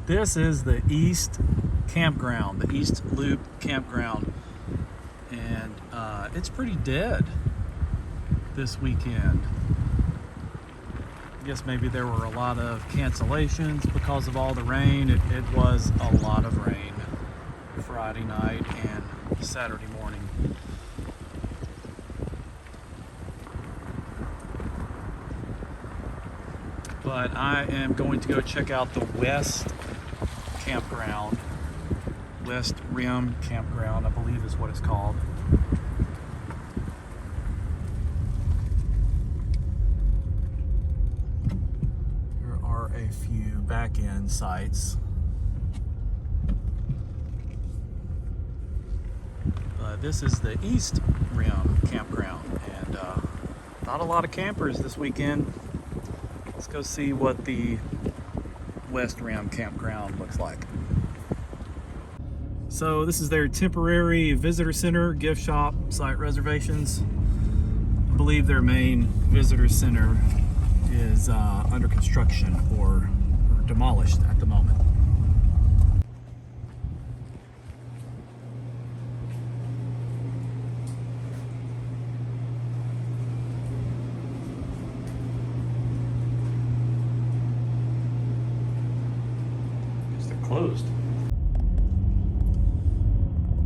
This is the East Campground, the East Loop Campground, and it's pretty dead this weekend. I guess maybe there were a lot of cancellations because of all the rain. It was a lot of rain Friday night and Saturday morning. But I am going to go check out the West Campground. West Rim Campground, I believe is what it's called. There are a few back-end sites. But this is the East Rim Campground, and not a lot of campers this weekend. Let's go see what the West Rim Campground looks like. So this is their temporary visitor center, gift shop, site reservations. I believe their main visitor center is under construction or demolished at the moment. Closed.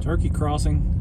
Turkey crossing.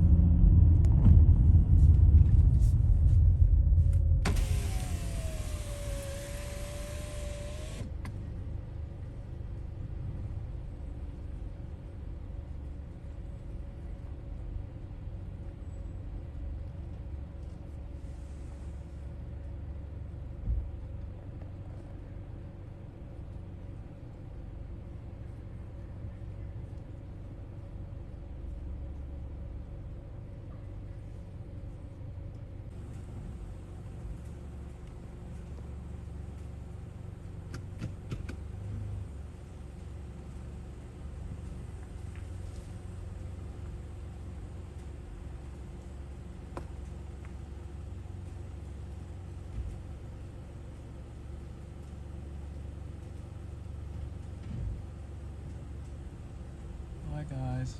Hi guys.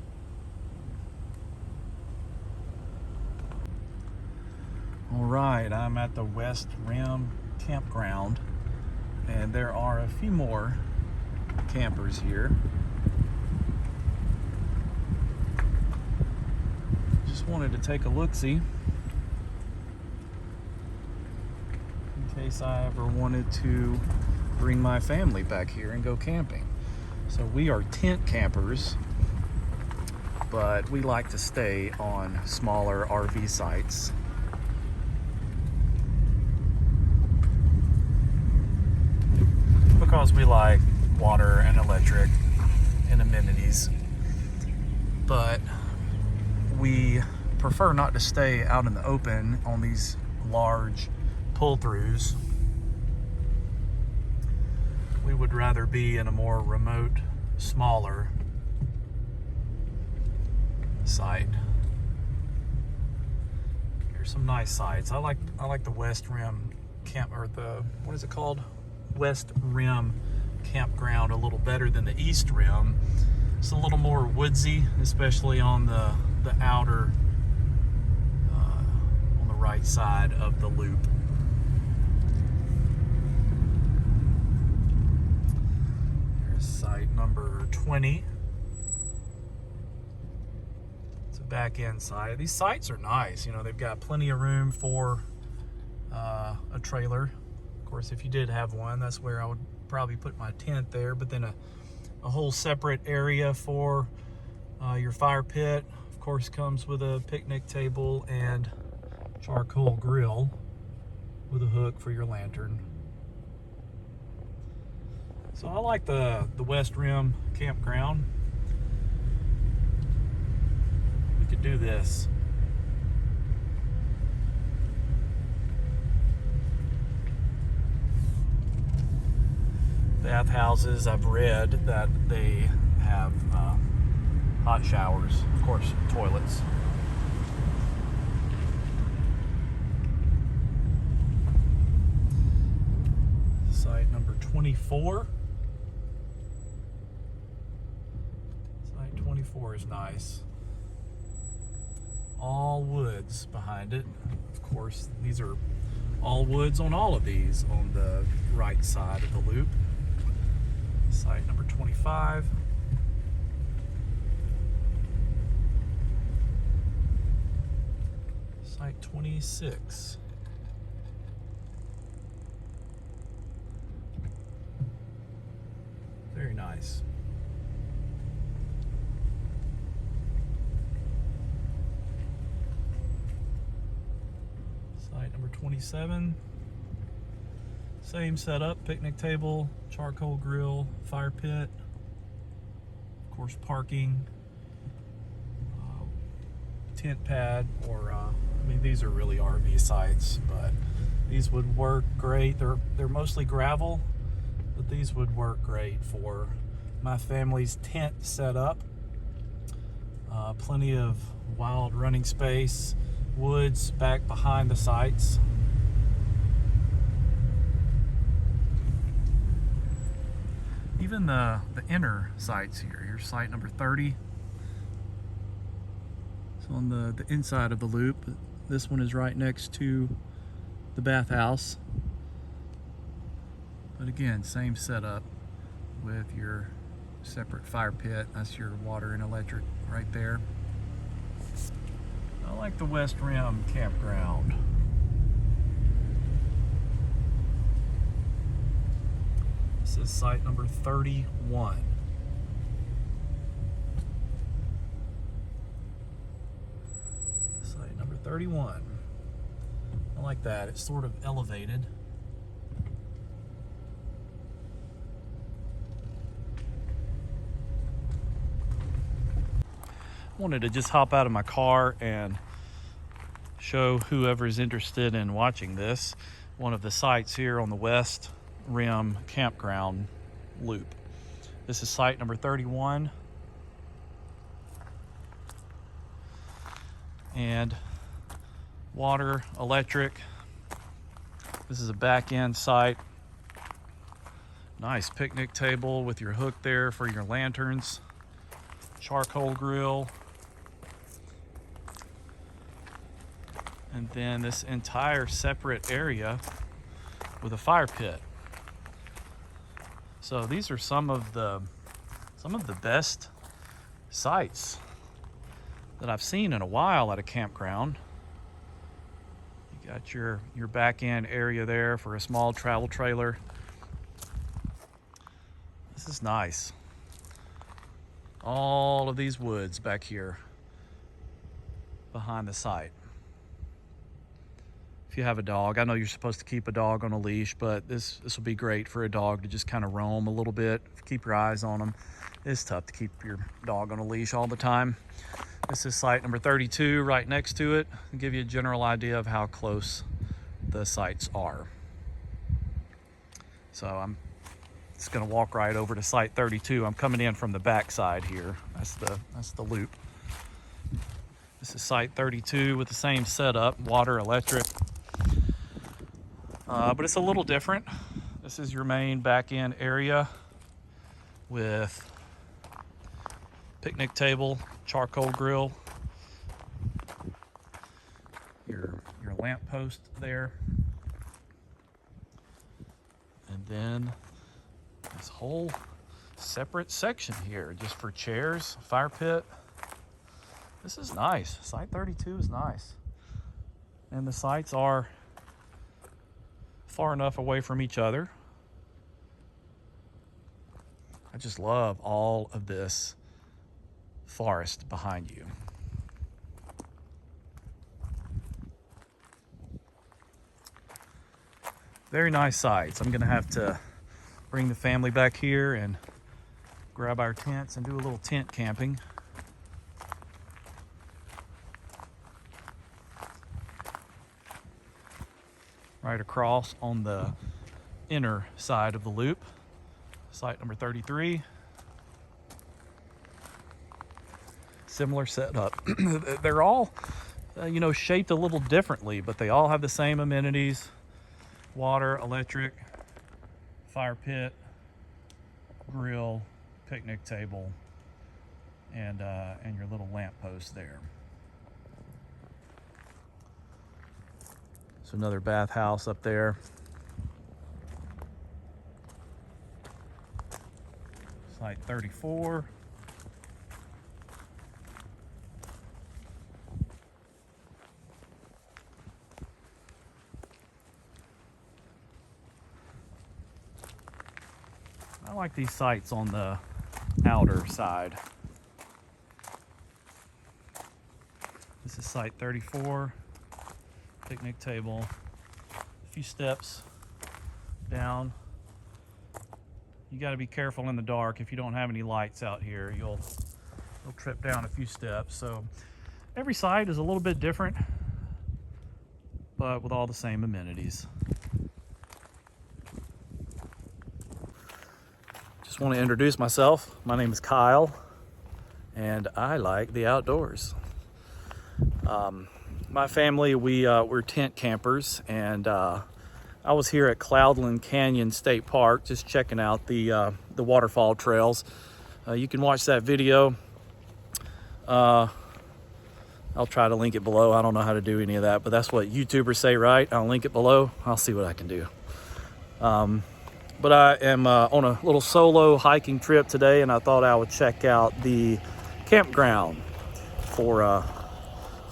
All right, I'm at the West Rim Campground, and there are a few more campers here. Just wanted to take a look-see in case I ever wanted to bring my family back here and go camping. So we are tent campers, but we like to stay on smaller RV sites. Because we like water and electric and amenities. But we prefer not to stay out in the open on these large pull-throughs. We would rather be in a more remote, smaller site. Here's some nice sites. I like the West Rim what is it called? West Rim Campground a little better than the East Rim. It's a little more woodsy, especially on the outer, on the right side of the loop. Here's site number 20. It's a back end site. These sites are nice. You know, they've got plenty of room for a trailer. Of course, if you did have one, that's where I would probably put my tent there, but then a whole separate area for your fire pit. Of course, comes with a picnic table and charcoal grill with a hook for your lantern. So I like the West Rim Campground. We could do this. Bathhouses, I've read that they have hot showers, of course, toilets. Site number 24. tour is nice. All woods behind it. Of course, these are all woods on all of these on the right side of the loop. Site number 25. Site 26. Very nice. Site number 27. Same setup, picnic table, charcoal grill, fire pit, of course parking, tent pad, or I mean, these are really RV sites, but these would work great. They're mostly gravel, but these would work great for my family's tent setup. Plenty of wild running space, woods back behind the sites. Even the inner sites here. Here's site number 30. It's on the inside of the loop. This one is right next to the bathhouse. But again, same setup with your separate fire pit. That's your water and electric right there. I like the West Rim Campground. This is site number 31. Site number 31. I like that. It's sort of elevated. Wanted to just hop out of my car and show whoever is interested in watching this one of the sites here on the West Rim Campground loop. This is site number 31, and water, electric. This is a back end site. Nice picnic table with your hook there for your lanterns, charcoal grill, and then this entire separate area with a fire pit. So these are some of the best sites that I've seen in a while at a campground. You got your back end area there for a small travel trailer. This is nice. All of these woods back here behind the site. If you have a dog, I know you're supposed to keep a dog on a leash, but this will be great for a dog to just kind of roam a little bit. Keep your eyes on them. It's tough to keep your dog on a leash all the time. This is site number 32 right next to it. I'll give you a general idea of how close the sites are. So I'm just gonna walk right over to site 32. I'm coming in from the back side here. That's the loop. This is site 32 with the same setup, water, electric. But it's a little different. This is your main back end area with picnic table, charcoal grill, your lamp post there, and then this whole separate section here just for chairs, fire pit. This is nice. Site 32 is nice, and the sites are far enough away from each other. I just love all of this forest behind you. Very nice sites. I'm gonna have to bring the family back here and grab our tents and do a little tent camping. Right across on the inner side of the loop, site number 33. Similar setup. They're all, shaped a little differently, but they all have the same amenities: water, electric, fire pit, grill, picnic table. and your little lamppost there. So another bathhouse up there. Site 34. I like these sites on the outer side. This is site 34, picnic table, a few steps down. You got to be careful in the dark. If you don't have any lights out here, you'll trip down a few steps. So every site is a little bit different, but with all the same amenities. Just want to introduce myself. My name is Kyle, and I like the outdoors. My family, we're tent campers, and I was here at Cloudland Canyon State Park just checking out the waterfall trails. You can watch that video. I'll try to link it below. I don't know how to do any of that, but that's what YouTubers say, right? I'll link it below. I'll see what I can do. But I am on a little solo hiking trip today, and I thought I would check out the campground for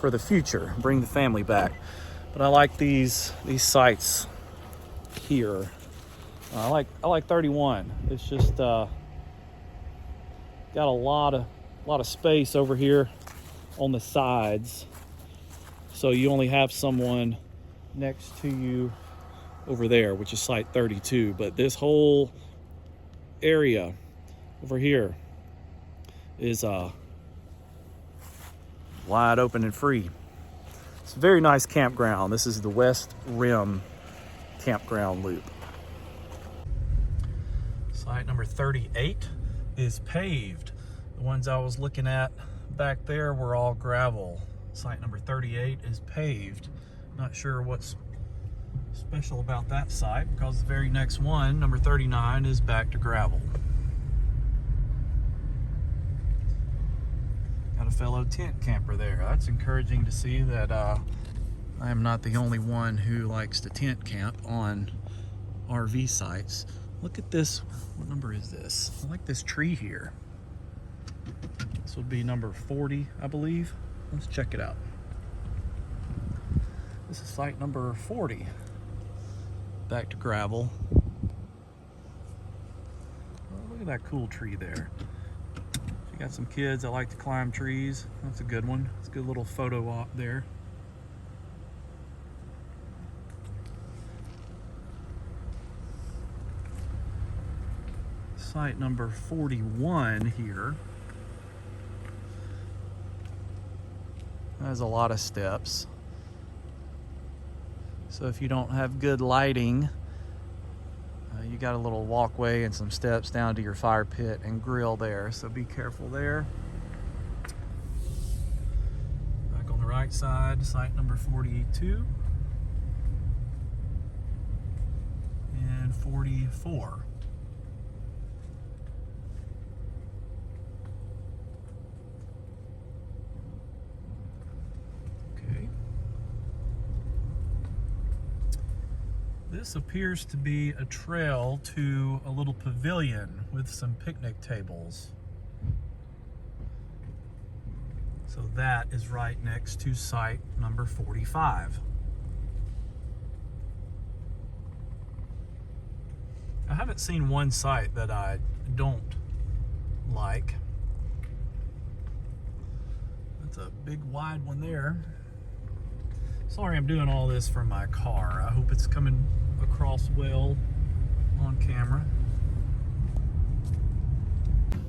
the future, bring the family back. But I like these sites here. I like 31. It's just got a lot of space over here on the sides, so you only have someone next to you over there, which is site 32. But this whole area over here is wide open and free. It's a very nice campground. This is the West Rim campground loop. Site number 38 is paved. The ones I was looking at back there were all gravel. Site number 38 is paved. Not sure what's special about that site, because the very next one, number 39, is back to gravel. Got a fellow tent camper there. That's encouraging to see that I am not the only one who likes to tent camp on RV sites. Look at this. What number is this? I like this tree here. This would be number 40, I believe. Let's check it out. This is site number 40. Back to gravel. Oh, look at that cool tree there. You got some kids that like to climb trees. That's a good one. It's a good little photo op there. Site number 41 here has a lot of steps. So if you don't have good lighting, you got a little walkway and some steps down to your fire pit and grill there. So be careful there. Back on the right side, site number 42 and 44. This appears to be a trail to a little pavilion with some picnic tables. So that is right next to site number 45. I haven't seen one site that I don't like. That's a big wide one there. Sorry I'm doing all this from my car. I hope it's coming across well on camera.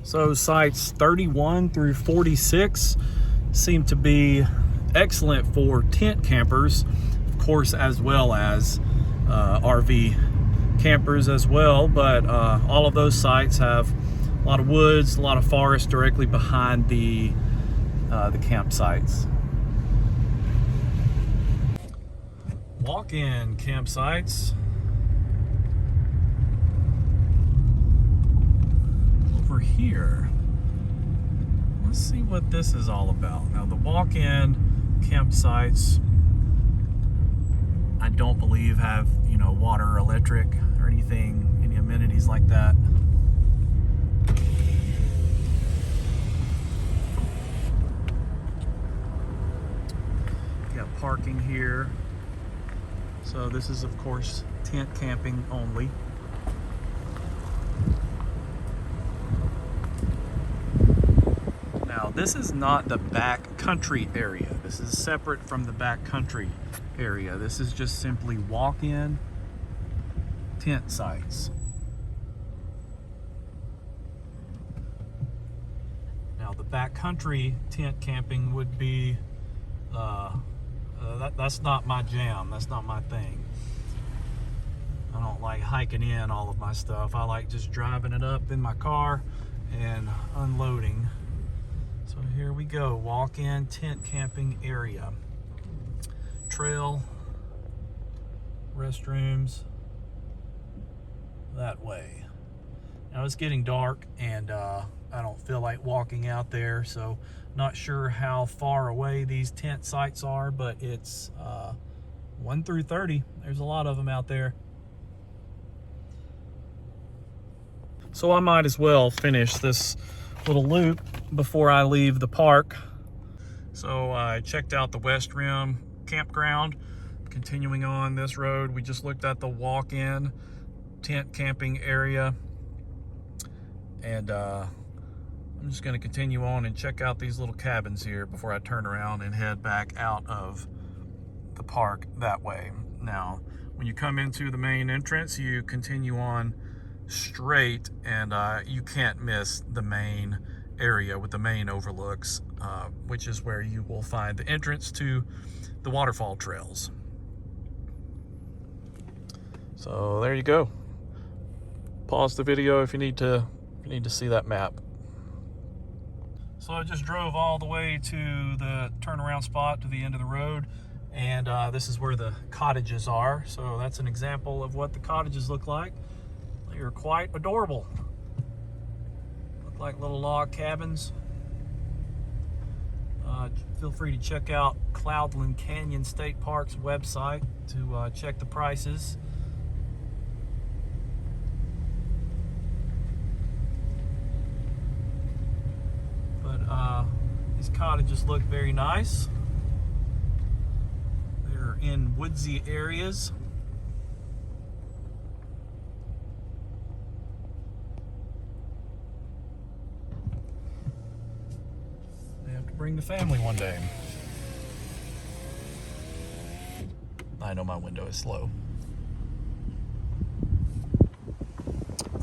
So sites 31 through 46 seem to be excellent for tent campers, of course, as well as RV campers as well. But all of those sites have a lot of woods, a lot of forest directly behind the campsites. Walk-in campsites. Over here, let's see what this is all about. Now, the walk-in campsites, I don't believe have, you know, water or electric or anything, any amenities like that. Got parking here. So this is, of course, tent camping only. Now, this is not the back country area. This is separate from the back country area. This is just simply walk-in tent sites. Now, the back country tent camping would be, that's not my jam. That's not my thing. I don't like hiking in all of my stuff. I like just driving it up in my car and unloading. So here we go, walk-in tent camping area. Trail, restrooms, that way. Now it's getting dark and I don't feel like walking out there, so not sure how far away these tent sites are, but it's 1 through 30. There's a lot of them out there. So I might as well finish this little loop before I leave the park. So I checked out the West Rim Campground. Continuing on this road, we just looked at the walk-in tent camping area, and I'm just going to continue on and check out these little cabins here before I turn around and head back out of the park that way. Now, when you come into the main entrance, you continue on straight, and you can't miss the main area with the main overlooks, which is where you will find the entrance to the waterfall trails. So there you go. Pause the video if you need to see that map. So I just drove all the way to the turnaround spot to the end of the road, and this is where the cottages are. So that's an example of what the cottages look like. They are quite adorable. Look like little log cabins. Feel free to check out Cloudland Canyon State Park's website to check the prices. But these cottages look very nice. They're in woodsy areas. Bring the family one day. I know my window is slow.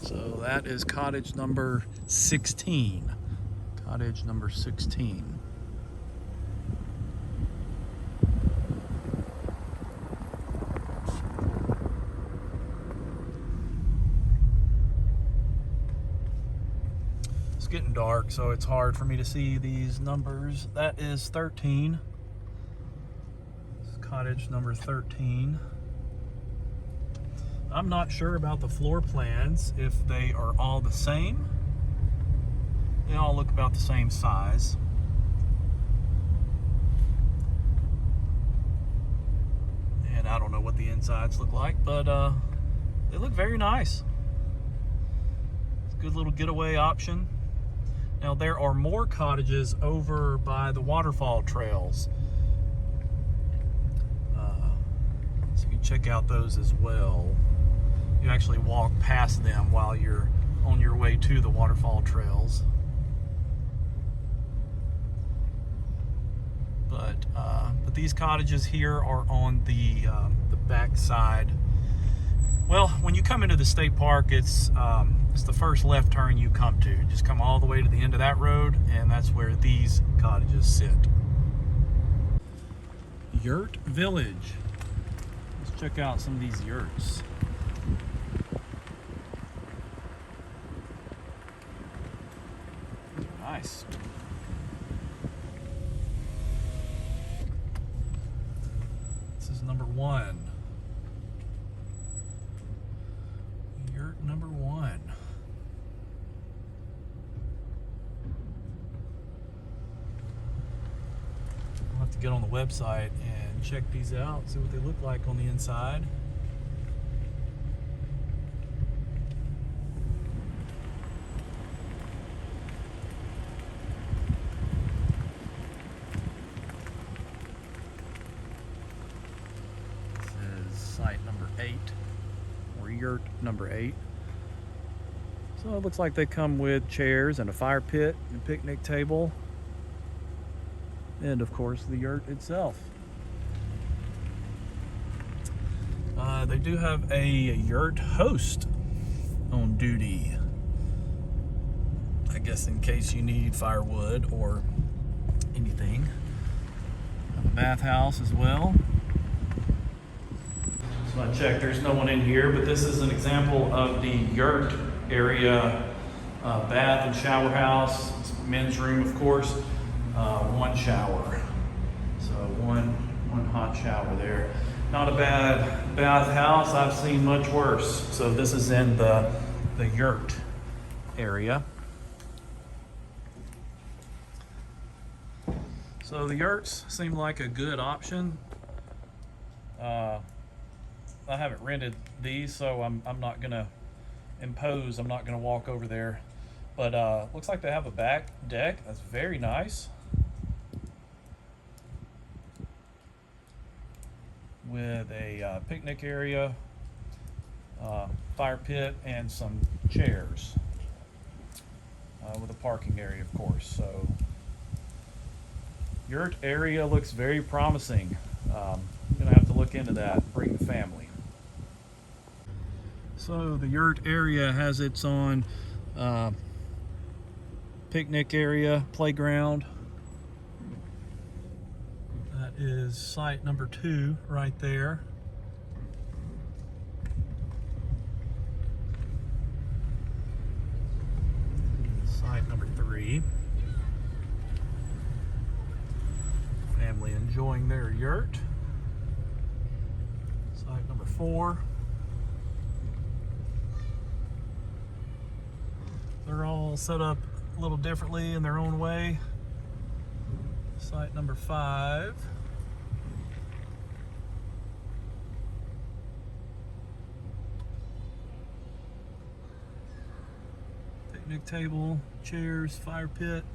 So that is cottage number 16. Cottage number 16. Getting dark, so it's hard for me to see these numbers. That is 13. This is cottage number 13. I'm not sure about the floor plans, if they are all the same. They all look about the same size. And I don't know what the insides look like, but they look very nice. It's a good little getaway option. Now, there are more cottages over by the waterfall trails. So you can check out those as well. You actually walk past them while you're on your way to the waterfall trails. But these cottages here are on the back side. Well, when you come into the state park, it's the first left turn you come to. Just come all the way to the end of that road, and that's where these cottages sit. Yurt Village. Let's check out some of these yurts. These are nice. This is number 1. Yurt number 1. get on the website and check these out, see what they look like on the inside. This is site number 8, or yurt number 8. So it looks like they come with chairs and a fire pit and a picnic table. And of course the yurt itself. They do have a yurt host on duty. I guess in case you need firewood or anything. Have a bathhouse as well. So I checked, there's no one in here, but this is an example of the yurt area bath and shower house. It's men's room, of course. One shower, so one hot shower there. Not a bad bath house. I've seen much worse. So this is in the yurt area. So the yurts seem like a good option. I haven't rented these, so I'm not gonna impose. I'm not gonna walk over there, but looks like they have a back deck. That's very nice. With a picnic area, fire pit, and some chairs, with a parking area, of course. So yurt area looks very promising. I'm gonna have to look into that and bring the family. So the yurt area has its own picnic area, playground. That is site number 2 right there. Site number 3. Family enjoying their yurt. Site number 4. They're all set up a little differently in their own way. Site number 5. Picnic table, chairs, fire pit.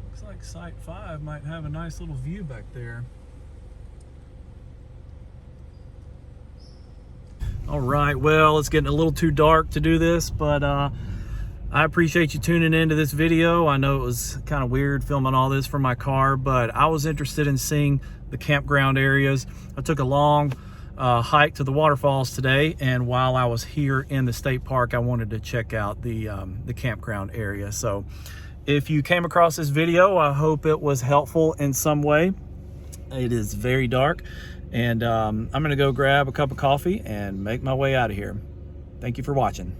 Looks like site 5 might have a nice little view back there. All right, well, it's getting a little too dark to do this, but I appreciate you tuning into this video. I know it was kind of weird filming all this from my car, but I was interested in seeing the campground areas. I took a long hike to the waterfalls today, and while I was here in the state park, I wanted to check out the campground area. So if you came across this video, I hope it was helpful in some way. It is very dark, and I'm gonna go grab a cup of coffee and make my way out of here. Thank you for watching.